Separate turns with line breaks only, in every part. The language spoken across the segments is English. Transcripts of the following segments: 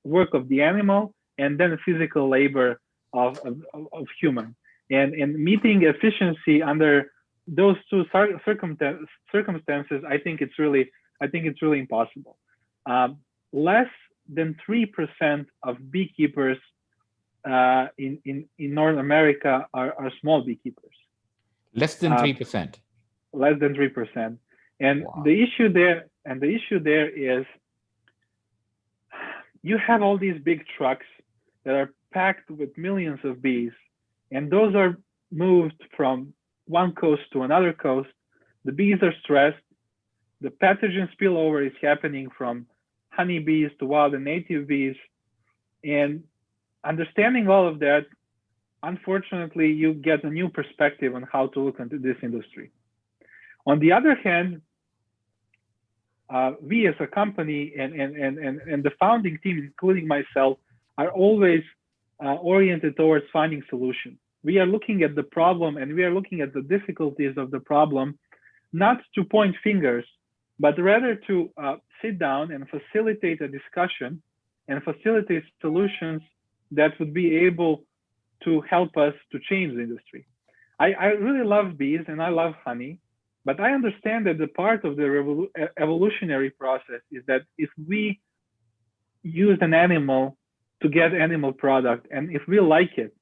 work of the animal and then physical labor of human. And meeting efficiency under those two circumstances, I think it's really impossible. Less than 3% of beekeepers in North America are small beekeepers.
Less than 3%.
Less than 3%. And
Wow.
the issue there is you have all these big trucks that are packed with millions of bees, and those are moved from one coast to another coast. The bees are stressed. The pathogen spillover is happening from honeybees to wild and native bees. And understanding all of that, unfortunately, you get a new perspective on how to look into this industry. On the other hand, we as a company and the founding team, including myself, are always oriented towards finding solutions. We are looking at the problem and we are looking at the difficulties of the problem, not to point fingers, but rather to sit down and facilitate a discussion and facilitate solutions that would be able to help us to change the industry. I really love bees and I love honey, but I understand that the part of the evolutionary process is that if we use an animal to get animal product, and if we like it,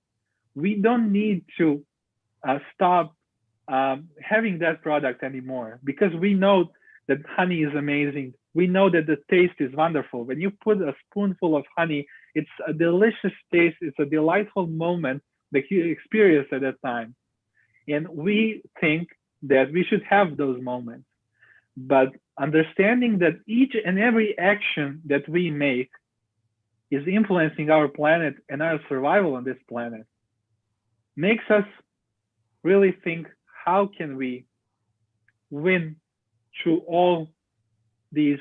we don't need to stop having that product anymore, because we know that honey is amazing. We know that the taste is wonderful. When you put a spoonful of honey, it's a delicious taste. It's a delightful moment that you experience at that time. And we think that we should have those moments. But understanding that each and every action that we make is influencing our planet and our survival on this planet makes us really think, how can we win through all these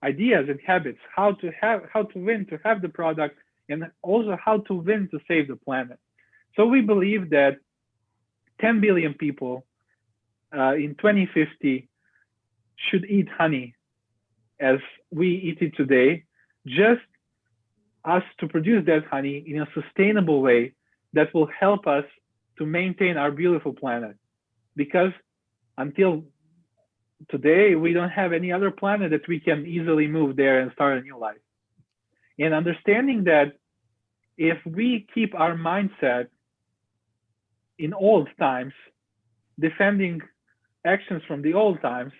ideas and habits, how to win to have the product, and also how to win to save the planet. So we believe that 10 billion people in 2050 should eat honey as we eat it today, just us to produce that honey in a sustainable way that will help us to maintain our beautiful planet. Because until today, we don't have any other planet that we can easily move there and start a new life. And understanding that if we keep our mindset in old times, defending actions from the old times,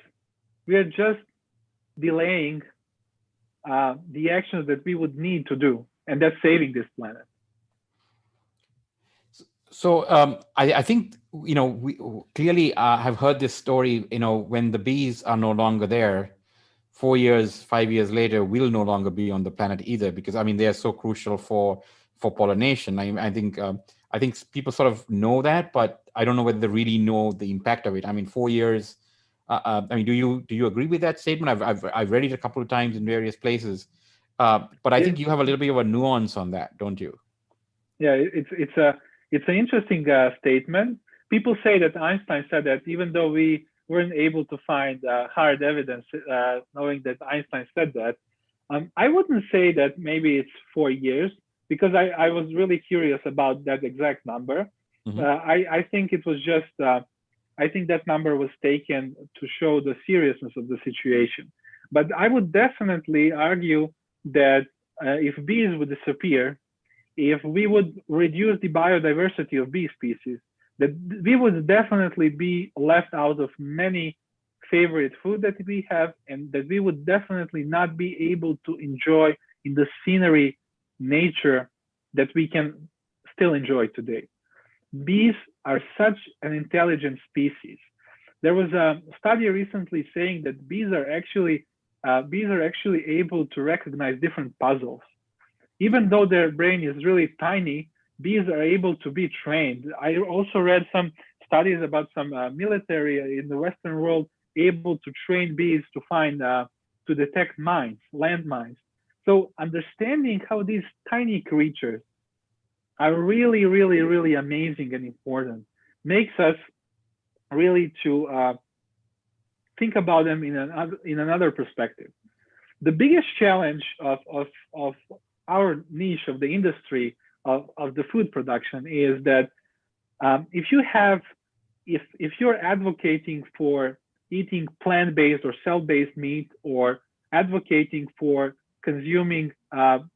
we are just delaying the actions that we would need to do, and that's saving this planet.
So I think, we clearly have heard this story, when the bees are no longer there, 4 years, 5 years later, we'll no longer be on the planet either, because they are so crucial for pollination. I think people sort of know that, but I don't know whether they really know the impact of it. 4 years. Do you agree with that statement? I've read it a couple of times in various places, but I think you have a little bit of a nuance on that, don't you?
Yeah, it's an interesting statement. People say that Einstein said that, even though we weren't able to find hard evidence knowing that Einstein said that. I wouldn't say that maybe it's 4 years, because I was really curious about that exact number. Mm-hmm. I think it was just, I think that number was taken to show the seriousness of the situation. But I would definitely argue that if bees would disappear, if we would reduce the biodiversity of bee species, that we would definitely be left out of many favorite food that we have, and that we would definitely not be able to enjoy in the scenery, nature that we can still enjoy today. Bees are such an intelligent species. There was a study recently saying that bees are actually able to recognize different puzzles. Even though their brain is really tiny, bees are able to be trained. I also read some studies about some military in the Western world able to train bees to find, to detect mines, landmines. So understanding how these tiny creatures are really, really, really amazing and important makes us really to think about them in another perspective. The biggest challenge of our niche of the industry of the food production is that if you're advocating for eating plant-based or cell-based meat, or advocating for consuming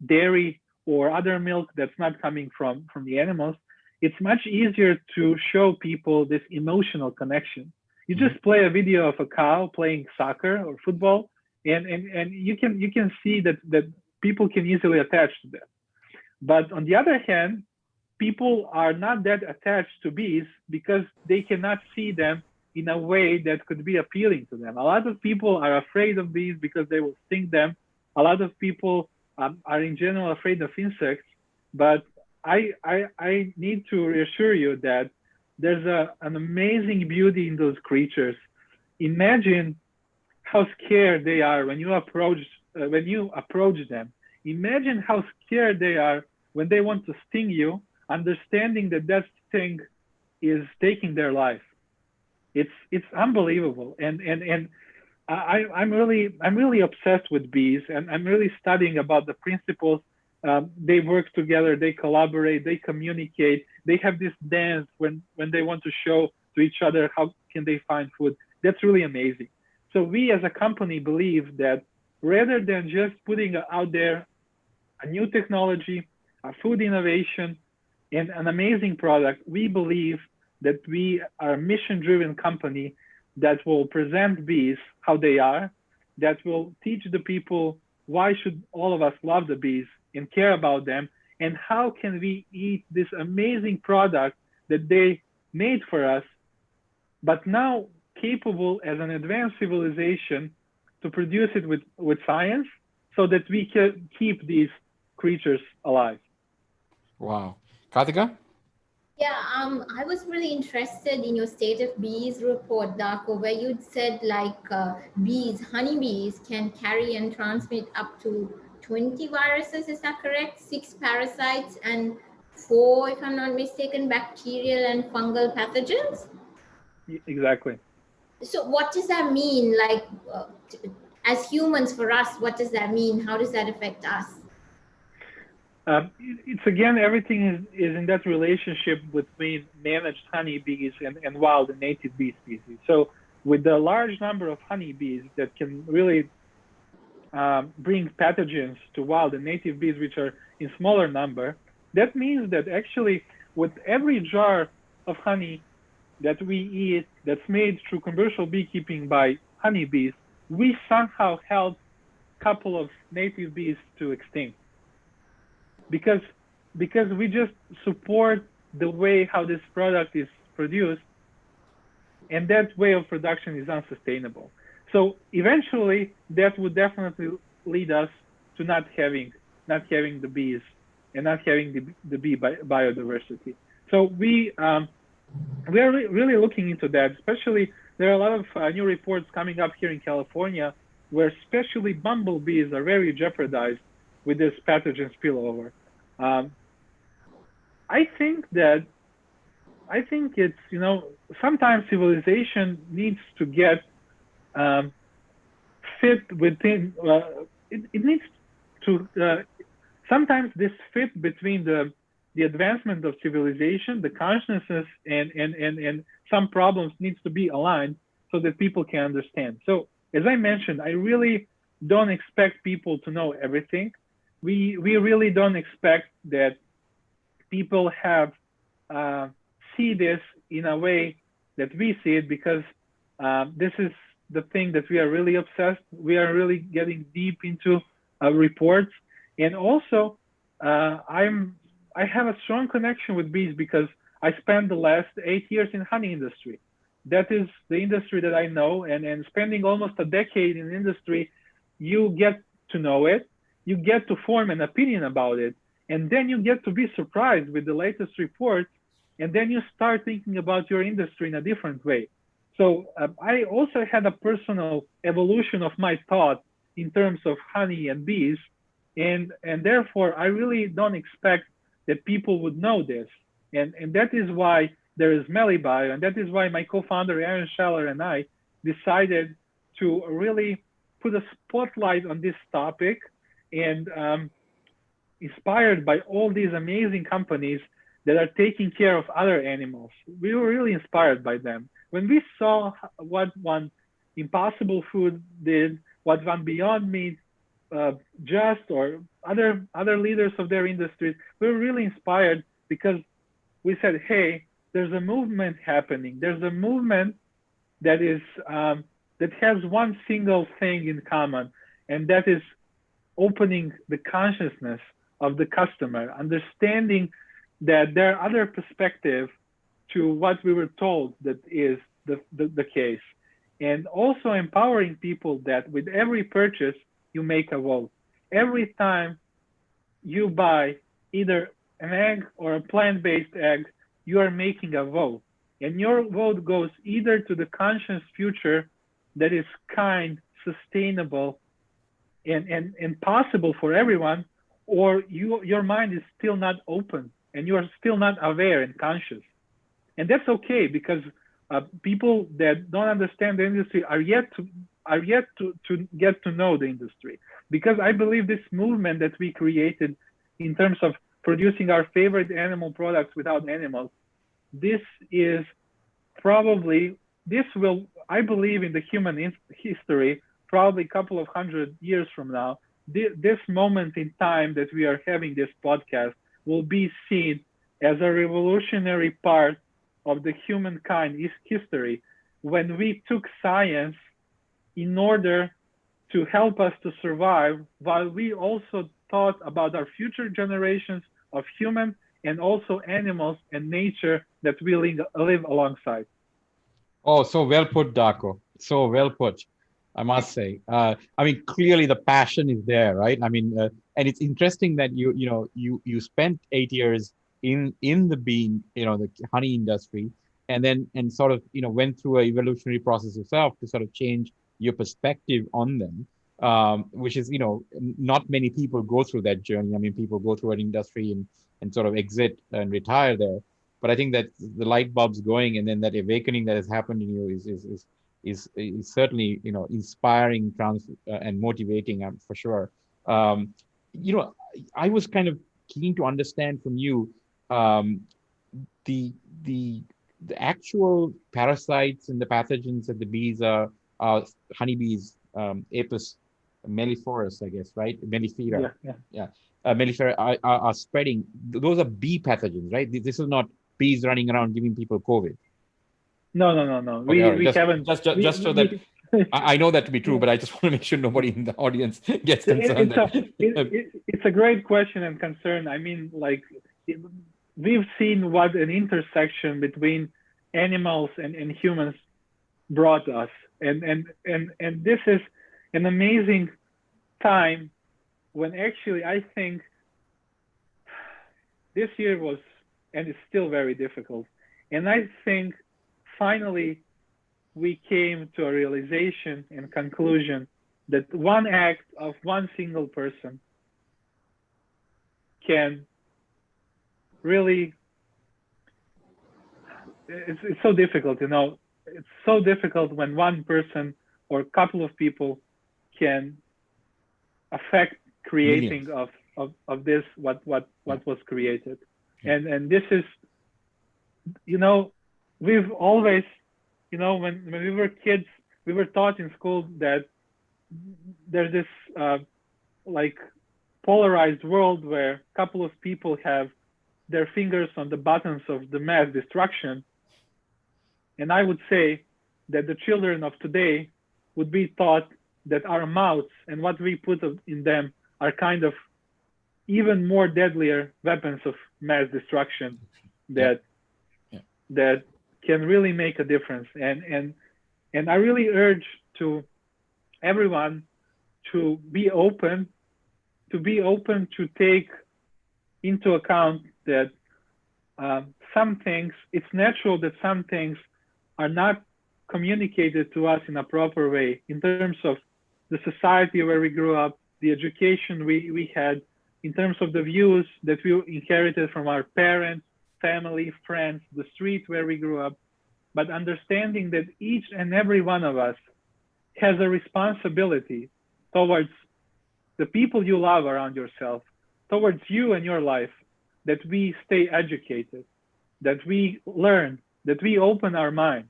dairy or other milk that's not coming from the animals, it's much easier to show people this emotional connection. You just play a video of a cow playing soccer or football, and you can see that people can easily attach to that. But on the other hand, people are not that attached to bees because they cannot see them in a way that could be appealing to them. A lot of people are afraid of bees because they will sting them. A lot of people are in general afraid of insects. But I need to reassure you that there's an amazing beauty in those creatures. Imagine how scared they are when you approach them. Imagine how scared they are when they want to sting you, understanding that sting is taking their life. It's unbelievable, and I'm really obsessed with bees, and I'm really studying about the principles. They work together, they collaborate, they communicate, they have this dance when they want to show to each other how can they find food. That's really amazing. So we as a company believe that rather than just putting out there a new technology, a food innovation, and an amazing product, we believe that we are a mission-driven company that will present bees how they are, that will teach the people why should all of us love the bees and care about them, and how can we eat this amazing product that they made for us, but now capable as an advanced civilization to produce it with science so that we can keep these creatures alive.
Wow. Kartika?
Yeah, I was really interested in your State of Bees report, Darko, where you'd said bees, honeybees can carry and transmit up to 20 viruses, is that correct? 6 parasites and 4, if I'm not mistaken, bacterial and fungal pathogens?
Exactly.
So what does that mean? As humans, for us, what does that mean? How does that affect us?
It's again, everything is in that relationship between managed honeybees and wild and native bee species. So with the large number of honeybees that can really bring pathogens to wild and native bees, which are in smaller number, that means that actually with every jar of honey that we eat that's made through commercial beekeeping by honeybees, we somehow help a couple of native bees to extinct. Because we just support the way how this product is produced, and that way of production is unsustainable. So eventually, that would definitely lead us to not having the bees and not having the bee biodiversity. So we are really looking into that. Especially, there are a lot of new reports coming up here in California, where especially bumblebees are very jeopardized with this pathogen spillover. I think it's, sometimes civilization needs to get fit within, it needs to, sometimes this fit between the advancement of civilization, the consciousness, and some problems needs to be aligned so that people can understand. So as I mentioned, I really don't expect people to know everything. We really don't expect that people see this in a way that we see it, because this is the thing that we are really obsessed. We are really getting deep into reports, and also I have a strong connection with bees because I spent the last 8 years in honey industry. That is the industry that I know, and spending almost a decade in the industry, you get to know it. You get to form an opinion about it, and then you get to be surprised with the latest reports, and then you start thinking about your industry in a different way. So I also had a personal evolution of my thought in terms of honey and bees, and therefore I really don't expect that people would know this, and that is why there is MeliBio, and that is why my co-founder Aaron Schaller and I decided to really put a spotlight on this topic, and inspired by all these amazing companies that are taking care of other animals. We were really inspired by them. When we saw what one Impossible Food did, what one Beyond Meat, Just, or other leaders of their industries, we were really inspired because we said, hey, there's a movement happening. There's a movement that is that has one single thing in common, and that is opening the consciousness of the customer, understanding that there are other perspectives to what we were told that is the case, and also empowering people that with every purchase you make a vote. Every time you buy either an egg or a plant-based egg, you are making a vote, and your vote goes either to the conscious future that is kind, sustainable, and possible for everyone, or your mind is still not open and you are still not aware and conscious. And that's okay, because people that don't understand the industry are yet to get to know the industry. Because I believe this movement that we created in terms of producing our favorite animal products without animals, this is probably, this will, I believe in the human history, probably a couple of 100 years from now, this moment in time that we are having this podcast will be seen as a revolutionary part of the humankind history, when we took science in order to help us to survive, while we also thought about our future generations of humans and also animals and nature that we live alongside.
Oh, so well put, Darko. So well put, I must say. I mean, clearly the passion is there, right? I mean, and it's interesting that you spent 8 years in the bee, the honey industry, and sort of went through an evolutionary process yourself to sort of change your perspective on them, which is not many people go through that journey. I mean, people go through an industry and sort of exit and retire there. But I think that the light bulb's going, and then that awakening that has happened in you is certainly inspiring, and motivating, for sure. I was kind of keen to understand from you the actual parasites and the pathogens that the bees are honeybees, Apis mellifera, I guess, right? Mellifera, yeah. Mellifera are spreading. Those are bee pathogens, right? This is not bees running around giving people COVID.
No.
Okay,
We haven't.
Just so that I know that to be true, but I just want to make sure nobody in the audience gets concerned.
It's a great question and concern. I mean, like, we've seen what an intersection between animals and humans brought us, and this is an amazing time when actually I think this year was, and it's still very difficult. And I think finally we came to a realization and conclusion that one act of one single person can really, it's so difficult, it's so difficult when one person or a couple of people can affect creating of this, what was created. And this is, we've always, when we were kids, we were taught in school that there's this like polarized world where a couple of people have their fingers on the buttons of the mass destruction. And I would say that the children of today would be taught that our mouths and what we put in them are kind of even more deadlier weapons of mass destruction that can really make a difference. And I really urge to everyone to be open to take into account that some things, it's natural that some things are not communicated to us in a proper way in terms of the society where we grew up, the education we had, in terms of the views that we inherited from our parents, family, friends, the street where we grew up, but understanding that each and every one of us has a responsibility towards the people you love around yourself, towards you and your life, that we stay educated, that we learn, that we open our minds.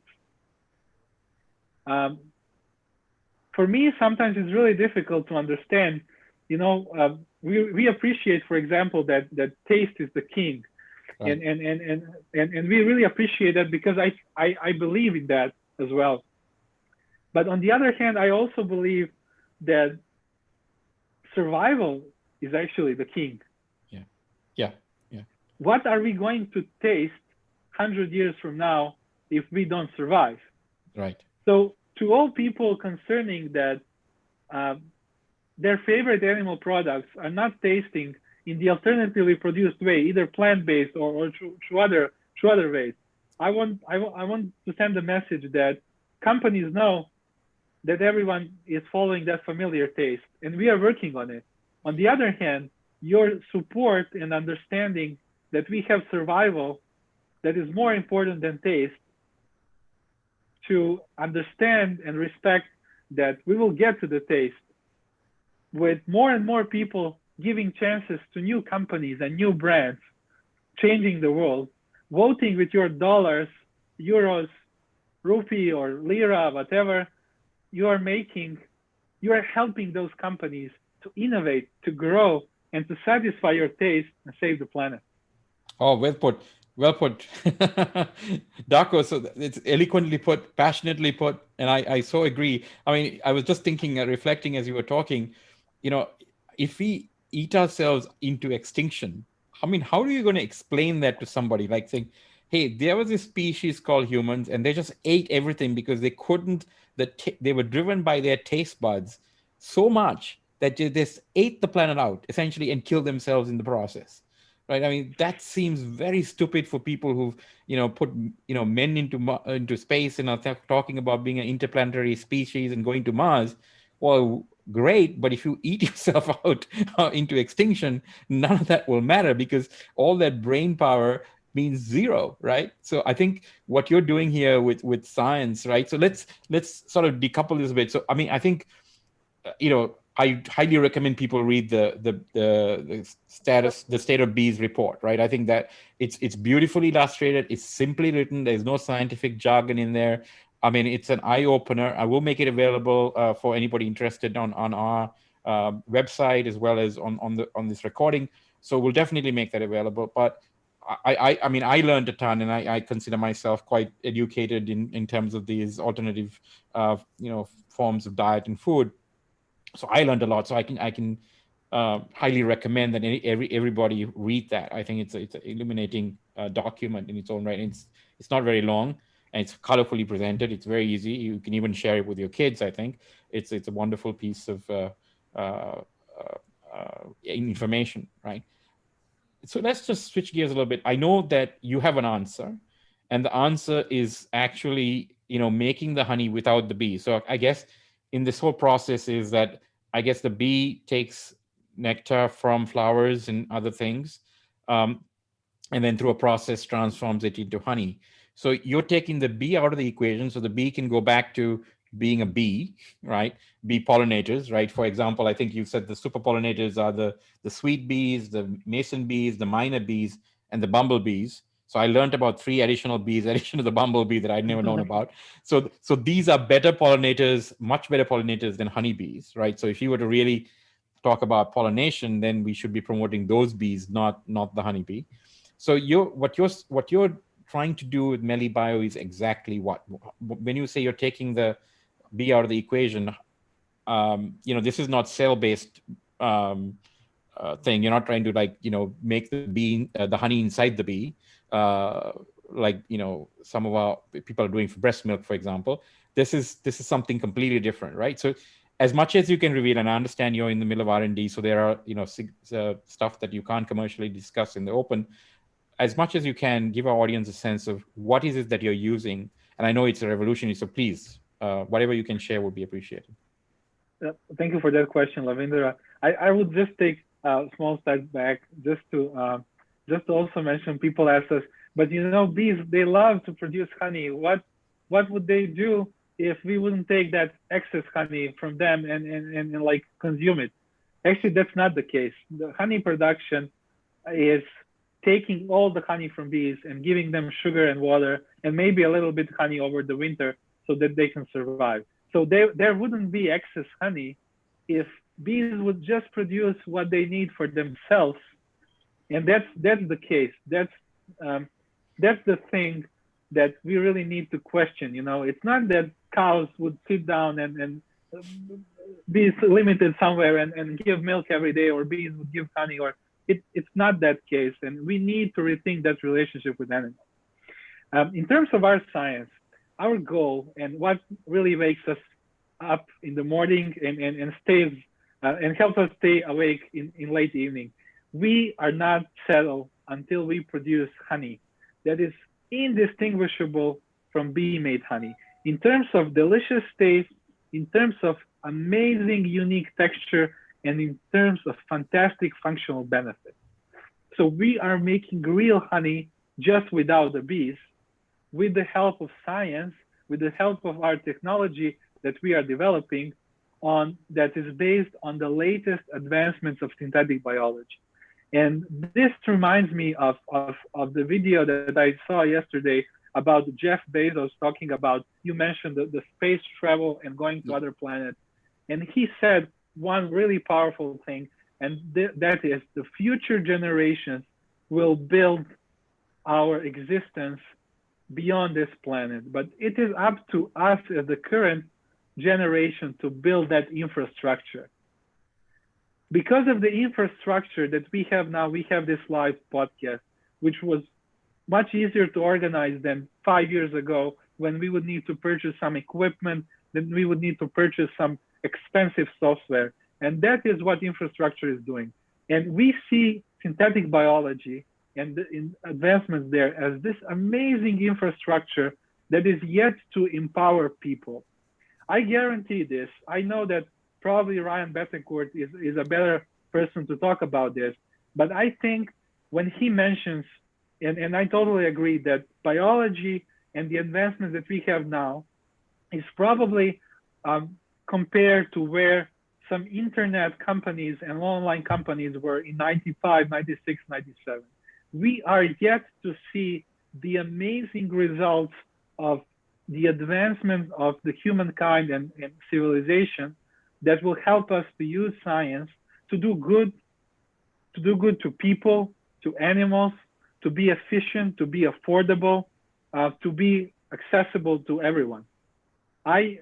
For me, sometimes it's really difficult to understand. We appreciate, for example, that taste is the king, right. and we really appreciate that because I believe in that as well. But on the other hand, I also believe that survival is actually the king.
Yeah.
What are we going to taste 100 years from now if we don't survive?
Right.
So to all people concerning that their favorite animal products are not tasting in the alternatively produced way, either plant-based or through other ways, I want to send a message that companies know that everyone is following that familiar taste, and we are working on it. On the other hand, your support and understanding that we have survival that is more important than taste, to understand and respect that we will get to the taste with more and more people giving chances to new companies and new brands, changing the world, voting with your dollars, euros, rupee or lira, whatever, you are helping those companies to innovate, to grow, and to satisfy your taste and save the planet.
Oh, well put. Well put. Darko, so it's eloquently put, passionately put, and I so agree. I mean, I was just thinking, reflecting as you were talking, if we eat ourselves into extinction, I mean, how are you going to explain that to somebody? Like saying, hey, there was a species called humans and they just ate everything because they couldn't, they were driven by their taste buds so much that they just ate the planet out essentially and killed themselves in the process. Right. I mean, that seems very stupid for people who've, put, men into space and are talking about being an interplanetary species and going to Mars. Well, great. But if you eat yourself out into extinction, none of that will matter because all that brain power means zero. Right. So I think what you're doing here with science. Right. So let's sort of decouple this a bit. So, I mean, I think, I highly recommend people read the State of Bees report, right? I think that it's beautifully illustrated. It's simply written. There's no scientific jargon in there. I mean, it's an eye opener. I will make it available for anybody interested on our website as well as on this recording. So we'll definitely make that available. But I mean, I learned a ton, and I consider myself quite educated in terms of these alternative, forms of diet and food. So I learned a lot. So I can highly recommend that everybody read that. I think it's an illuminating document in its own right. It's not very long and it's colorfully presented. It's very easy. You can even share it with your kids. I think it's a wonderful piece of information, right? So let's just switch gears a little bit. I know that you have an answer, and the answer is actually making the honey without the bee. So I guess in this whole process is that I guess the bee takes nectar from flowers and other things, and then through a process transforms it into honey. So you're taking the bee out of the equation, so the bee can go back to being a bee, right? Bee pollinators, right? For example, I think you said the super pollinators are the sweet bees, the mason bees, the minor bees, and the bumblebees. So I learned about 3 additional bees, addition to the bumblebee that I'd never known about. So these are better pollinators, much better pollinators than honeybees, right? So if you were to really talk about pollination, then we should be promoting those bees, not the honeybee. So what you're trying to do with MeliBio is exactly what? When you say you're taking the bee out of the equation, this is not cell-based thing. You're not trying to make the bee, the honey inside the bee, like some of our people are doing for breast milk, for example. This is something completely different, right? So as much as you can reveal, and I understand you're in the middle of R&D, so there are stuff that you can't commercially discuss in the open. As much as you can, give our audience a sense of what is it that you're using. And I know it's a revolutionary, so please, whatever you can share would be appreciated.
Thank you for that question, Lavindra. I would just take a small step back just to also mention, people ask us, but bees, they love to produce honey. What would they do if we wouldn't take that excess honey from them and like consume it. Actually, that's not the case. The honey production is taking all the honey from bees and giving them sugar and water and maybe a little bit honey over the winter so that they can survive. So there wouldn't be excess honey if bees would just produce what they need for themselves. And that's the case. That's the thing that we really need to question. You know, it's not that cows would sit down and be limited somewhere and give milk every day, or bees would give honey, or it's not that case. And we need to rethink that relationship with animals. In terms of our science, our goal and what really wakes us up in the morning and stays and helps us stay awake in late evening, we are not settled until we produce honey that is indistinguishable from bee-made honey in terms of delicious taste, in terms of amazing unique texture, and in terms of fantastic functional benefits. So we are making real honey just without the bees, with the help of science, with the help of our technology that we are developing on that is based on the latest advancements of synthetic biology. And this reminds me of the video that I saw yesterday about Jeff Bezos talking about, you mentioned the space travel and going to other planets. And he said one really powerful thing, and that is the future generations will build our existence beyond this planet. But it is up to us as the current generation to build that infrastructure. Because of the infrastructure that we have now, we have this live podcast, which was much easier to organize than 5 years ago, when we would need to purchase some equipment, then we would need to purchase some expensive software. And that is what infrastructure is doing. And we see synthetic biology and the advancements there as this amazing infrastructure that is yet to empower people. I guarantee this. I know that probably Ryan Betancourt is a better person to talk about this, but I think when he mentions, and I totally agree, that biology and the advancements that we have now is probably compared to where some internet companies and online companies were in 95, 96, 97. We are yet to see the amazing results of the advancement of the humankind and civilization that will help us to use science to do good to people, to animals, to be efficient, to be affordable, to be accessible to everyone. I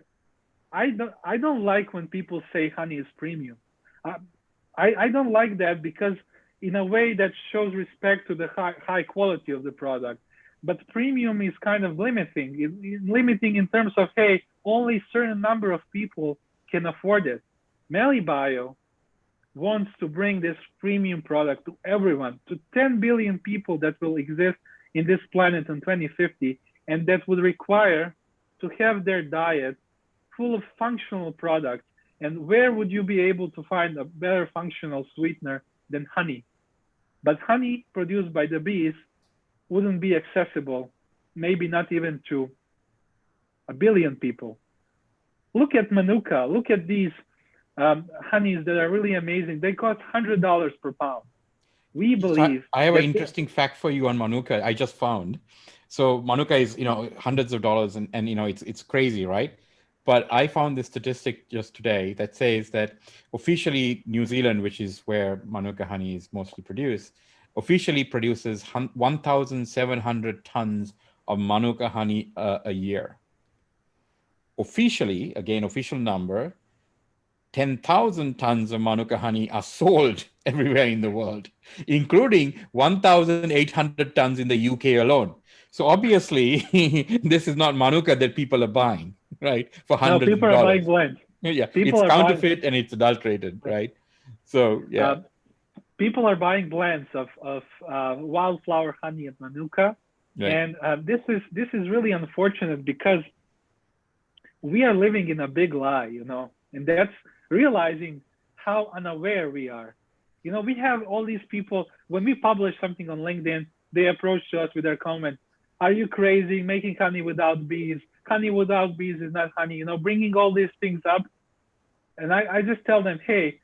don't like when people say honey is premium. I don't like that, because in a way that shows respect to the high quality of the product. But premium is kind of limiting. It's limiting in terms of, hey, only a certain number of people can afford it. MeliBio wants to bring this premium product to everyone, to 10 billion people that will exist in this planet in 2050, and that would require to have their diet full of functional products. And where would you be able to find a better functional sweetener than honey? But honey produced by the bees wouldn't be accessible, maybe not even to 1 billion people. Look at Manuka, look at these honeys that are really amazing. They cost $100 per pound. We believe.
I have an interesting fact for you on Manuka. I just found. So Manuka is, hundreds of dollars, and it's crazy, right? But I found this statistic just today that says that officially New Zealand, which is where Manuka honey is mostly produced, officially produces 1,700 tons of Manuka honey a year. Officially, again, official number, 10,000 tons of Manuka honey are sold everywhere in the world, including 1,800 tons in the UK alone. So obviously, this is not Manuka that people are buying, right? For hundreds of dollars.
No, people are buying blends.
Yeah, it's counterfeit and it's adulterated, right? So, yeah.
People are buying blends of wildflower honey and Manuka. Right. And this is really unfortunate, because we are living in a big lie, and that's realizing how unaware we are. We have all these people, when we publish something on LinkedIn, they approach us with their comment, are you crazy making honey without bees? honey without bees is not honey, you know, bringing all these things up. And I just tell them, hey,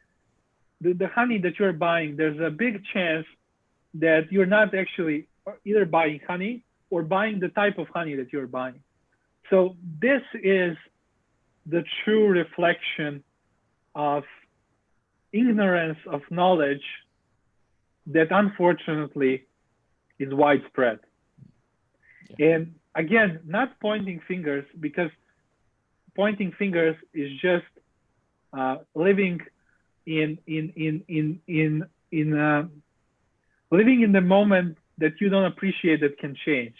the honey that you're buying, there's a big chance that you're not actually either buying honey or buying the type of honey that you're buying. So this is the true reflection of ignorance of knowledge that unfortunately is widespread. Yeah. And again, not pointing fingers, because pointing fingers is just living living in the moment that you don't appreciate that can change.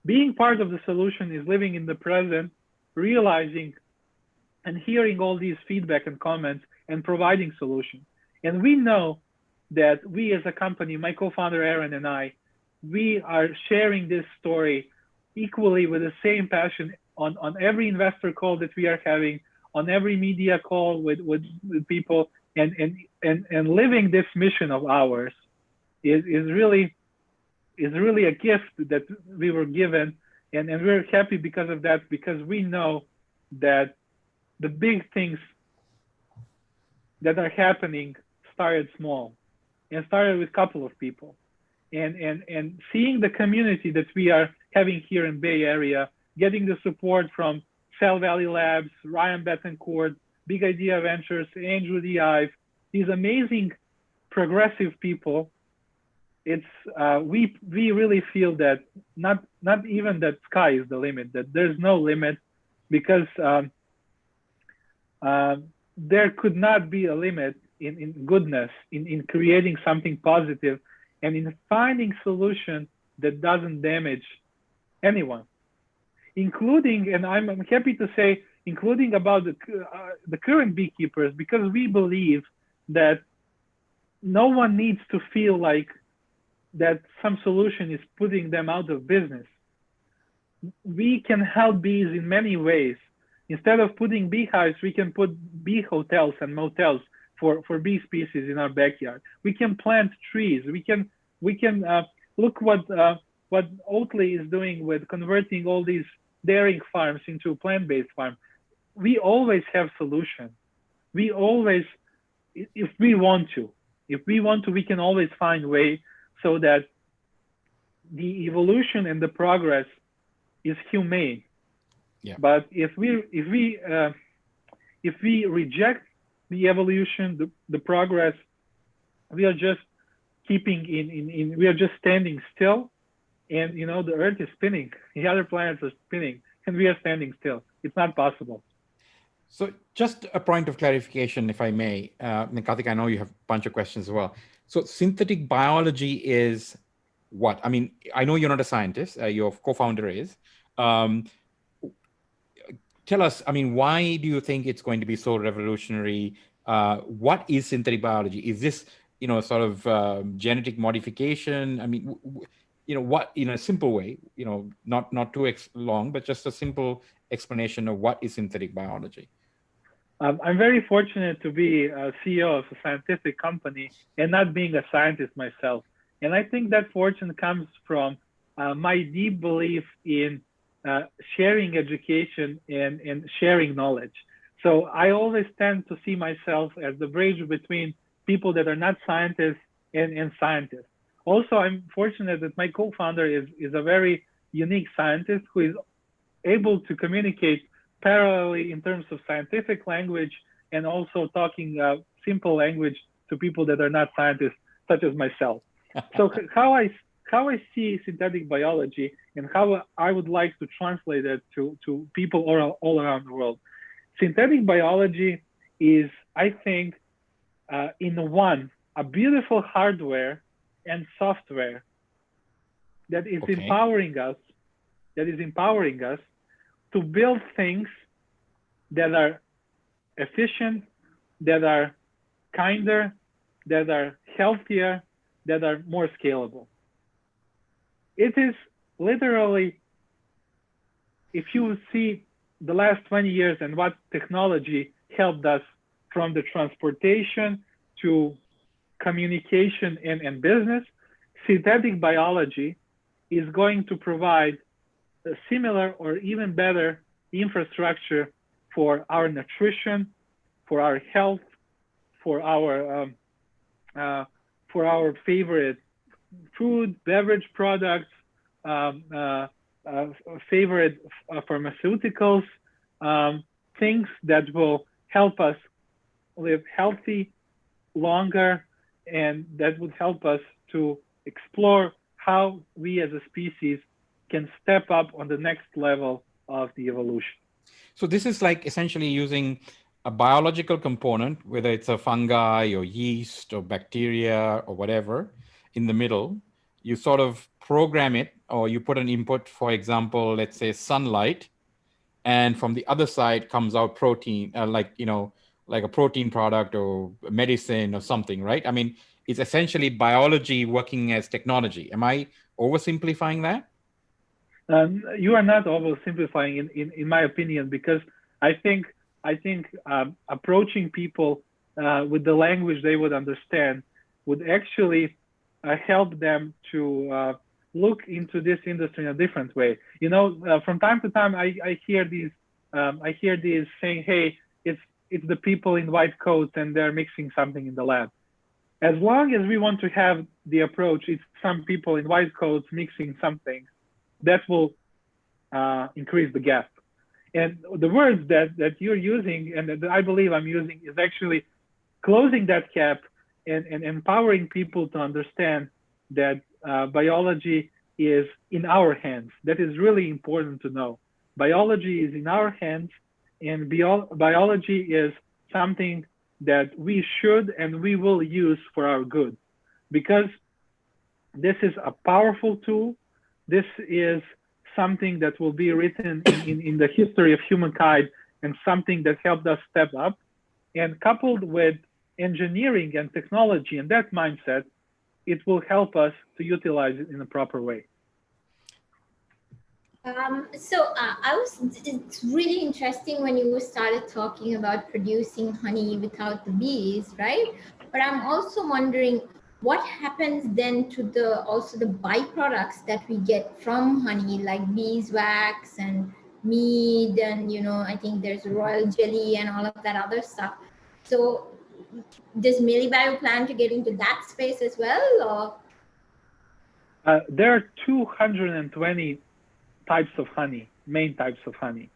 Being part of the solution is living in the present, realizing and hearing all these feedback and comments and providing solutions. And we know that we as a company, my co-founder Aaron and I, we are sharing this story equally with the same passion on every investor call that we are having, on every media call with people, and living this mission of ours is really a gift that we were given, and we're happy because of that, because we know that the big things that are happening started small and started with a couple of people, and seeing the community that we are having here in Bay Area, getting the support from Cell Valley Labs, Ryan Betancourt, Big Idea Ventures, Andrew D. Ive, these amazing progressive people. It's we really feel that not even that sky is the limit, that there's no limit, because there could not be a limit in goodness, in creating something positive, and in finding solution that doesn't damage anyone, including, and I'm happy to say, including about the current beekeepers, because we believe that no one needs to feel like that some solution is putting them out of business. We can help bees in many ways. Instead of putting beehives, we can put bee hotels and motels for bee species in our backyard. We can plant trees. We can look what Oatly is doing with converting all these dairy farms into plant-based farms. We always have solutions. We always, if we want to, we can always find a way so that the evolution and the progress is humane.
Yeah.
But if we reject the evolution, the progress, we are just we are just standing still, and you know, the Earth is spinning, the other planets are spinning, and we are standing still. It's not possible.
So just a point of clarification, if I may, Karthik, I know you have a bunch of questions as well. So synthetic biology is what? I mean, I know you're not a scientist, your co-founder is. Tell us, I mean, why do you think it's going to be so revolutionary? What is synthetic biology? Is this, you know, sort of genetic modification? I mean, you know, what, in a simple way, you know, not too long, but just a simple explanation of what is synthetic biology.
I'm very fortunate to be a CEO of a scientific company and not being a scientist myself. And I think that fortune comes from my deep belief in sharing education and sharing knowledge. So I always tend to see myself as the bridge between people that are not scientists and scientists. Also, I'm fortunate that my co-founder is a very unique scientist who is able to communicate parallelly in terms of scientific language and also talking simple language to people that are not scientists, such as myself. So how I see synthetic biology and how I would like to translate it to people all around the world. Synthetic biology is, I think, in one, a beautiful hardware and software that is empowering us to build things that are efficient, that are kinder, that are healthier, that are more scalable. It is literally, if you see the last 20 years and what technology helped us from the transportation to communication and business, synthetic biology is going to provide similar or even better infrastructure for our nutrition, for our health, for our favorite food, beverage products, favorite pharmaceuticals, things that will help us live healthy longer, and that would help us to explore how we as a species can step up on the next level of the evolution.
So this is like essentially using a biological component, whether it's a fungi or yeast or bacteria or whatever, in the middle. You sort of program it, or you put an input, for example, let's say sunlight, and from the other side comes out protein, like a protein product or medicine or something, right? I mean, it's essentially biology working as technology. Am I oversimplifying that?
You are not oversimplifying, in my opinion, because I think approaching people with the language they would understand would actually help them to look into this industry in a different way. From time to time, I hear these saying, "Hey, it's the people in white coats and they're mixing something in the lab." As long as we want to have the approach, it's some people in white coats mixing something, that will increase the gap. And the words that you're using and that I believe I'm using is actually closing that gap and empowering people to understand that biology is in our hands. That is really important to know. Biology is in our hands, and biology is something that we should and we will use for our good, because this is a powerful tool. This is something that will be written in the history of humankind, and something that helped us step up. And coupled with engineering and technology and that mindset, it will help us to utilize it in a proper way.
It's really interesting when you started talking about producing honey without the bees, right? But I'm also wondering what happens then to the byproducts that we get from honey, like beeswax and mead, and I think there's royal jelly and all of that other stuff. So does MeliBio plan to get into that space as well,
or? There are 220 types of honey, main types of honey.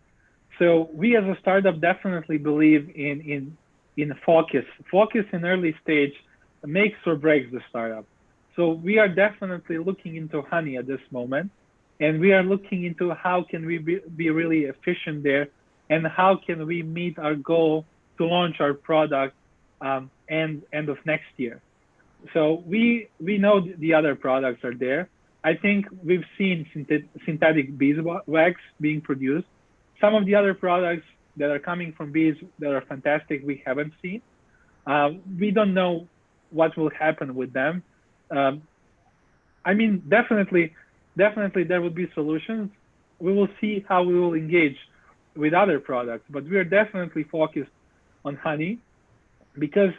So we as a startup definitely believe in focus. Focus in early stage makes or breaks the startup. So we are definitely looking into honey at this moment, and we are looking into how can we be really efficient there, and how can we meet our goal to launch our product end of next year. So we know the other products are there. I think we've seen synthetic beeswax being produced. Some of the other products that are coming from bees that are fantastic, we haven't seen. We don't know what will happen with them. I mean, definitely there will be solutions. We will see how we will engage with other products, but we are definitely focused on honey, because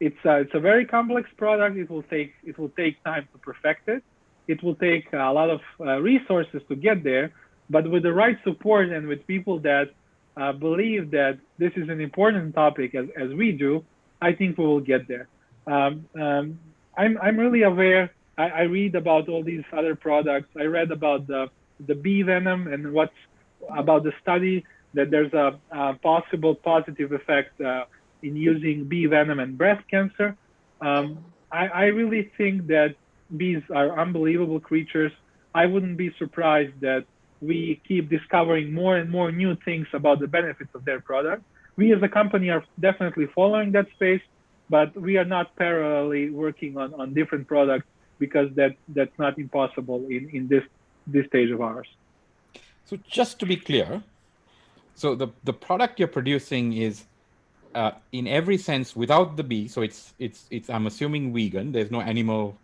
it's a very complex product. It will take time to perfect it. It will take a lot of resources to get there, but with the right support and with people that believe that this is an important topic as we do, I think we will get there. I'm really aware. I read about all these other products. I read about the bee venom and what's about the study that there's a possible positive effect in using bee venom and breast cancer. I really think that bees are unbelievable creatures. I wouldn't be surprised that we keep discovering more and more new things about the benefits of their product. We as a company are definitely following that space, but we are not parallelly working on different products, because that's not impossible in this stage of ours.
So just to be clear, so the product you're producing is in every sense without the bee. So it's I'm assuming vegan. There's no animal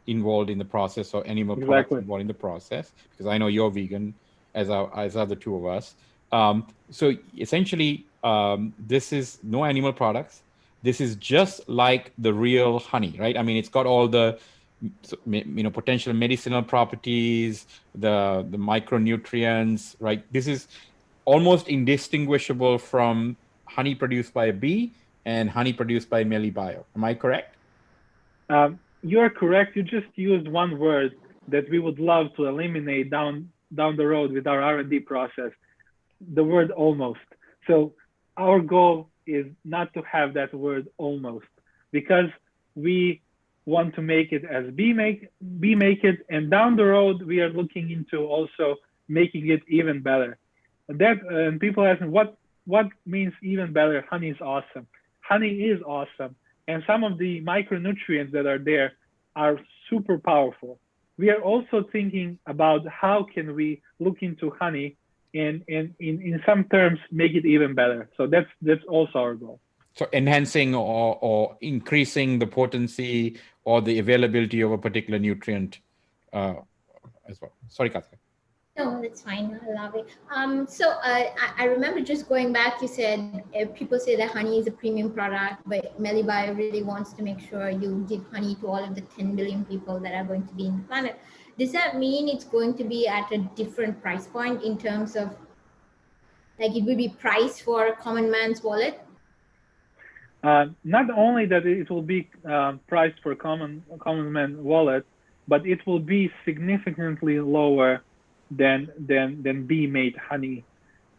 involved in the process or animal products involved in the process, because I know you're vegan, as are the two of us. So essentially, this is no animal products. This is just like the real honey, right? I mean, it's got all the potential medicinal properties, the micronutrients, right? This is almost indistinguishable from honey produced by a bee and honey produced by MeliBio. Am I correct?
You are correct. You just used one word that we would love to eliminate down the road with our R&D process, the word almost. So our goal is not to have that word almost, because we want to make it as bee make it, and down the road we are looking into also making it even better. And people ask me, what means even better? Honey is awesome. Honey is awesome, and some of the micronutrients that are there are super powerful. We are also thinking about how can we look into honey and in some terms make it even better. So that's also our goal.
So enhancing or increasing the potency or the availability of a particular nutrient as well. Sorry, Katka.
No, that's fine. I love it. So I remember just going back, you said people say that honey is a premium product, but MeliBio really wants to make sure you give honey to all of the 10 billion people that are going to be in the planet. Does that mean it's going to be at a different price point in terms of, like, it will be priced for a common man's wallet?
Not only that it will be priced for common man's wallet, but it will be significantly lower than bee-made honey,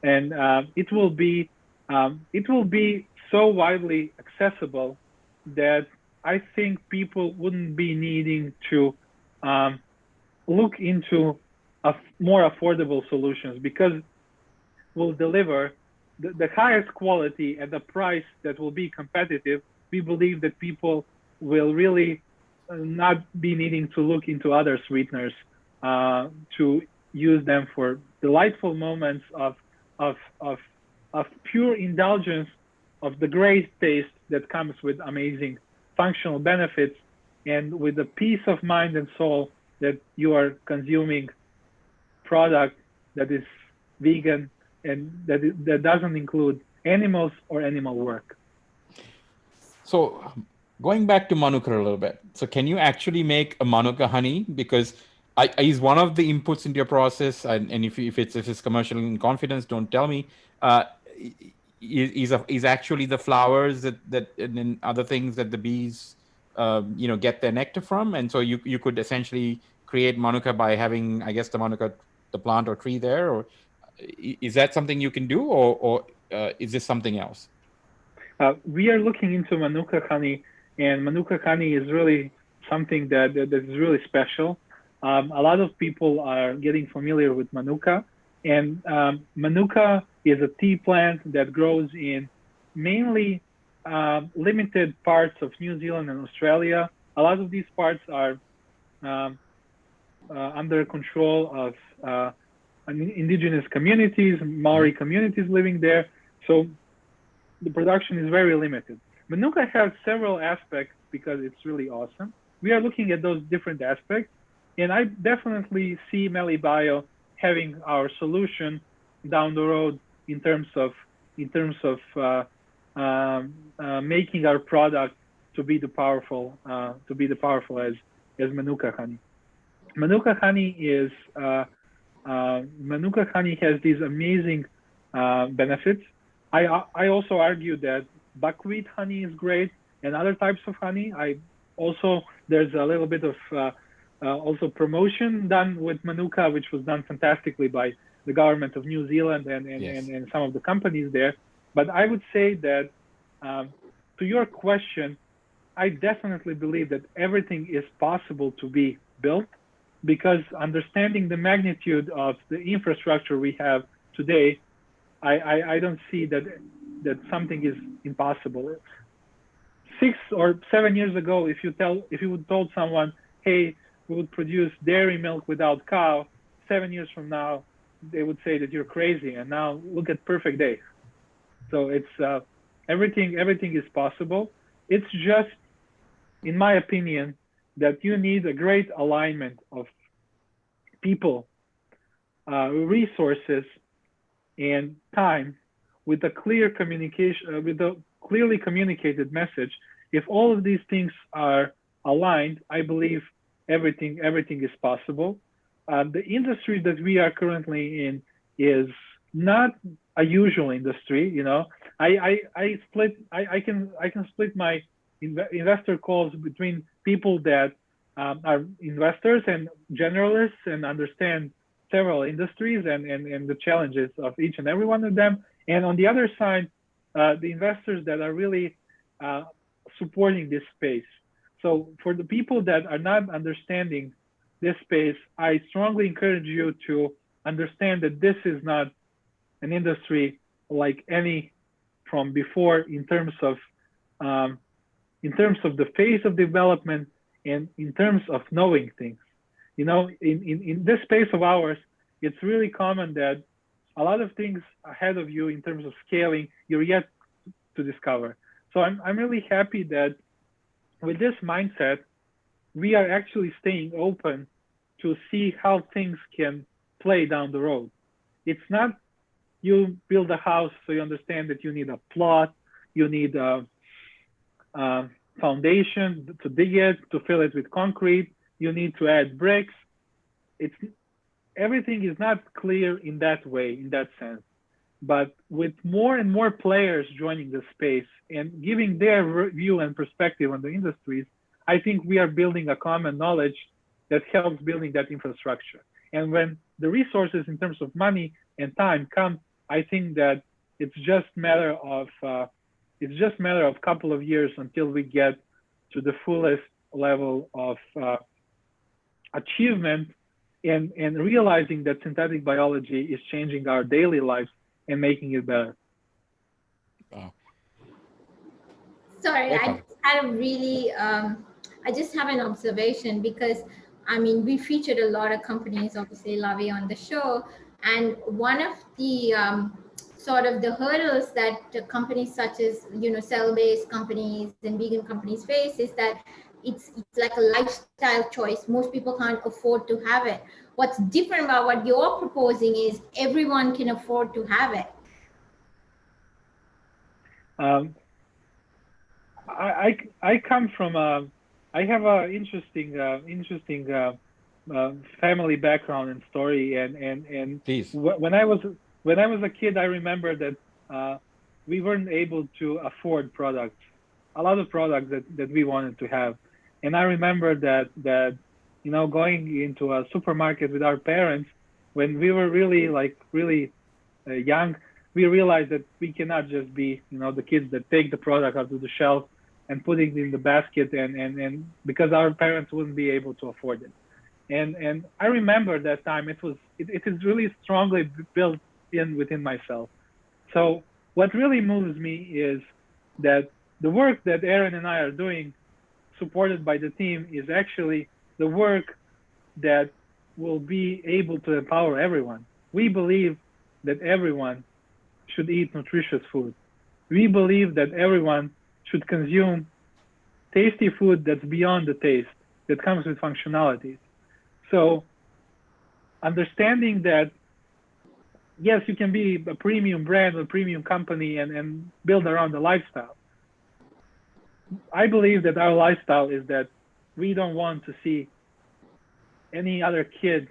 and it will be so widely accessible that I think people wouldn't be needing to look into more affordable solutions, because we'll deliver the highest quality at the price that will be competitive. We believe that people will really not be needing to look into other sweeteners to use them for delightful moments of pure indulgence of the great taste that comes with amazing functional benefits, and with the peace of mind and soul that you are consuming product that is vegan and that doesn't include animals or animal work.
So going back to Manuka a little bit. So can you actually make a Manuka honey? Because is one of the inputs into your process, and if it's commercial in confidence, don't tell me, is actually the flowers that and then other things that the bees get their nectar from, and so you could essentially create Manuka by having, I guess, the plant or tree there, or is that something you can do, or is this something else?
We are looking into Manuka honey, and Manuka honey is really something that is really special. A lot of people are getting familiar with Manuka, and Manuka is a tea plant that grows in mainly limited parts of New Zealand and Australia. A lot of these parts are under control of indigenous communities, Maori communities living there. So the production is very limited. Manuka has several aspects because it's really awesome. We are looking at those different aspects, and I definitely see MeliBio having our solution down the road in terms of making our product to be the powerful as Manuka honey. Manuka honey has these amazing benefits. I also argue that buckwheat honey is great, and other types of honey. There's a little bit of also promotion done with Manuka, which was done fantastically by the government of New Zealand and some of the companies there. But I would say that to your question, I definitely believe that everything is possible to be built, because understanding the magnitude of the infrastructure we have today, I don't see that something is impossible. 6 or 7 years ago, if you would told someone, hey, we would produce dairy milk without cow, 7 years from now, they would say that you're crazy. And now look at Perfect Day. So it's everything is possible. It's just, in my opinion, that you need a great alignment of people, resources, and time, with a clear communication, with a clearly communicated message. If all of these things are aligned, I believe everything is possible. The industry that we are currently in is not a usual industry. You know, I can split my investor calls between people that are investors and generalists and understand several industries and the challenges of each and every one of them. And on the other side, the investors that are really supporting this space. So for the people that are not understanding this space, I strongly encourage you to understand that this is not an industry like any from before in terms of the phase of development and in terms of knowing things. You know, in this space of ours, it's really common that a lot of things ahead of you in terms of scaling, you're yet to discover. So I'm really happy that with this mindset, we are actually staying open to see how things can play down the road. It's not you build a house so you understand that you need a plot, you need a foundation to dig it, to fill it with concrete, you need to add bricks. Everything is not clear in that way, in that sense. But with more and more players joining the space and giving their view and perspective on the industries, I think we are building a common knowledge that helps building that infrastructure. And when the resources in terms of money and time come, I think that it's just matter of a couple of years until we get to the fullest level of achievement and realizing that synthetic biology is changing our daily lives and making it better.
Wow.
Sorry, I just have an observation because, I mean, we featured a lot of companies, obviously, Lavi, on the show. And one of the sort of the hurdles that companies such as, cell-based companies and vegan companies face is that it's like a lifestyle choice. Most people can't afford to have it. What's different about what you're proposing is everyone can afford to have it.
I come from I have an interesting family background and story, and
Please.
When I was a kid, I remember that we weren't able to afford a lot of products that we wanted to have, and I remember that going into a supermarket with our parents when we were really young, we realized that we cannot just be the kids that take the product out of the shelf and put it in the basket and because our parents wouldn't be able to afford it. And I remember that time it is really strongly built in within myself. So what really moves me is that the work that Aaron and I are doing, supported by the team, is actually the work that will be able to empower everyone. We believe that everyone should eat nutritious food. We believe that everyone should consume tasty food that's beyond the taste, that comes with functionalities. So understanding that, yes, you can be a premium brand or premium company and build around the lifestyle. I believe that our lifestyle is that we don't want to see any other kid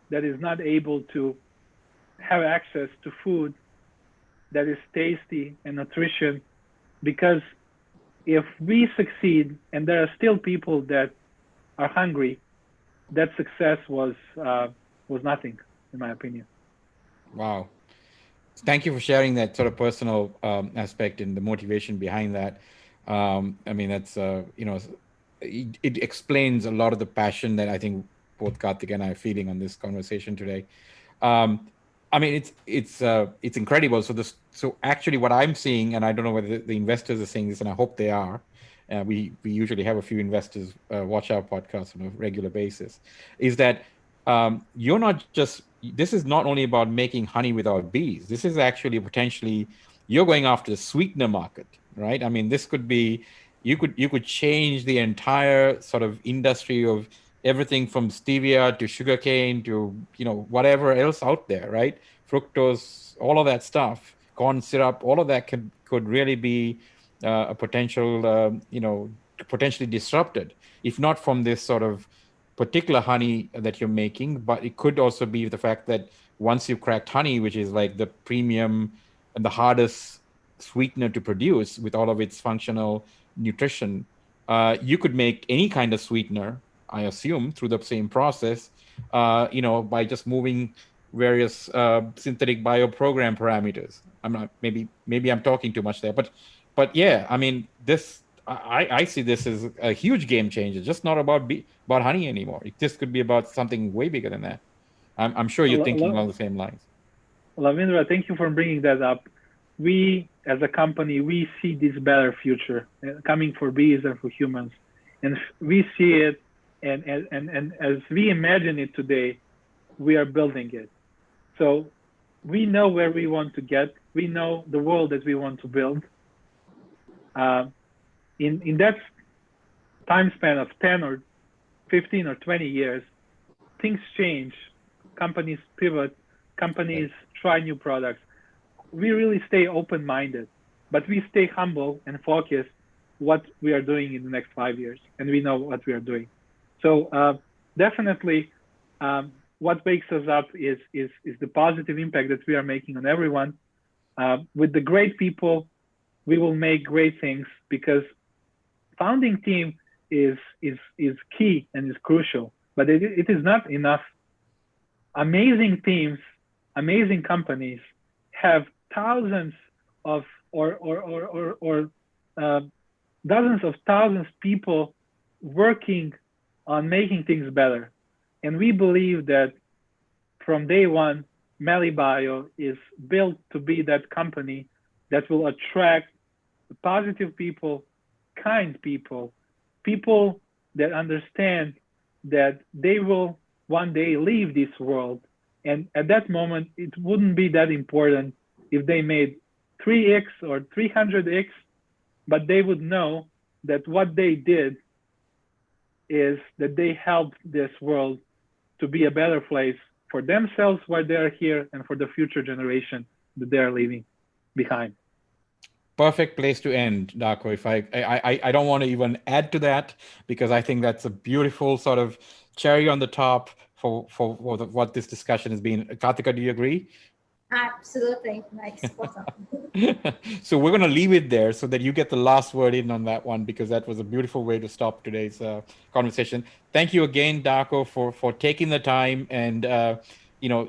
that is not able to have access to food that is tasty and nutrition, because if we succeed and there are still people that are hungry, that success was nothing, in my opinion.
Wow. Thank you for sharing that sort of personal aspect and the motivation behind that. I mean, that's, it explains a lot of the passion that I think both Karthik and I are feeling on this conversation today. I mean, it's incredible. So actually what I'm seeing, and I don't know whether the investors are saying this, and I hope they are, we usually have a few investors watch our podcast on a regular basis, is that you're not just, this is not only about making honey without bees. This is actually potentially, you're going after the sweetener market, right? I mean, this could be, you could change the entire sort of industry of everything from stevia to sugarcane to, whatever else out there, right? Fructose, all of that stuff, corn syrup, all of that could really be a potential, potentially disrupted, if not from this sort of particular honey that you're making, but it could also be the fact that once you've cracked honey, which is like the premium and the hardest sweetener to produce with all of its functional nutrition, you could make any kind of sweetener, I assume, through the same process, by just moving various synthetic bioprogram parameters. I'm not, maybe I'm talking too much there, but yeah, I mean, I see this as a huge game changer. Just not about honey anymore. This could be about something way bigger than that. I'm sure you're thinking along the same lines.
Lavindra, thank you for bringing that up. We, as a company, we see this better future coming for bees and for humans, and we see it, and as we imagine it today, we are building it. So we know where we want to get. We know the world that we want to build. In that time span of 10 or 15 or 20 years, things change. Companies pivot. Companies try new products. We really stay open-minded, but we stay humble and focused what we are doing in the next 5 years, and we know what we are doing. So definitely, what wakes us up is the positive impact that we are making on everyone. With the great people, we will make great things, because founding team is key and is crucial, but it is not enough. Amazing teams, amazing companies have thousands of or dozens of thousands of people working on making things better. And we believe that from day one, MeliBio is built to be that company that will attract positive people, kind people, people that understand that they will one day leave this world. And at that moment, it wouldn't be that important if they made 3x or 300x, but they would know that what they did is that they helped this world to be a better place for themselves while they're here, and for the future generation that they're leaving behind.
Perfect place to end, Darko. If I don't want to even add to that, because I think that's a beautiful sort of cherry on the top for what this discussion has been. Kartika, do you agree?
Absolutely, like spot on.
So we're going to leave it there so that you get the last word in on that one, because that was a beautiful way to stop today's conversation. Thank you again, Darko, for taking the time and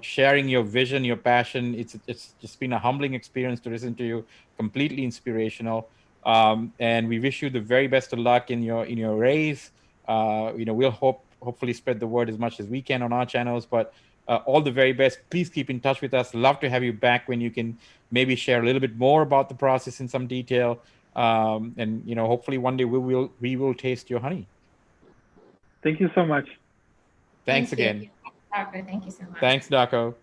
sharing your vision, your passion. It's just been a humbling experience to listen to you. Completely inspirational, and we wish you the very best of luck in your race. We'll hopefully spread the word as much as we can on our channels, but all the very best. Please keep in touch with us. Love to have you back when you can maybe share a little bit more about the process in some detail, and hopefully one day we will taste your honey.
Thank you so much.
Thanks again.
Darko, thank you so much.
Thanks, Darko.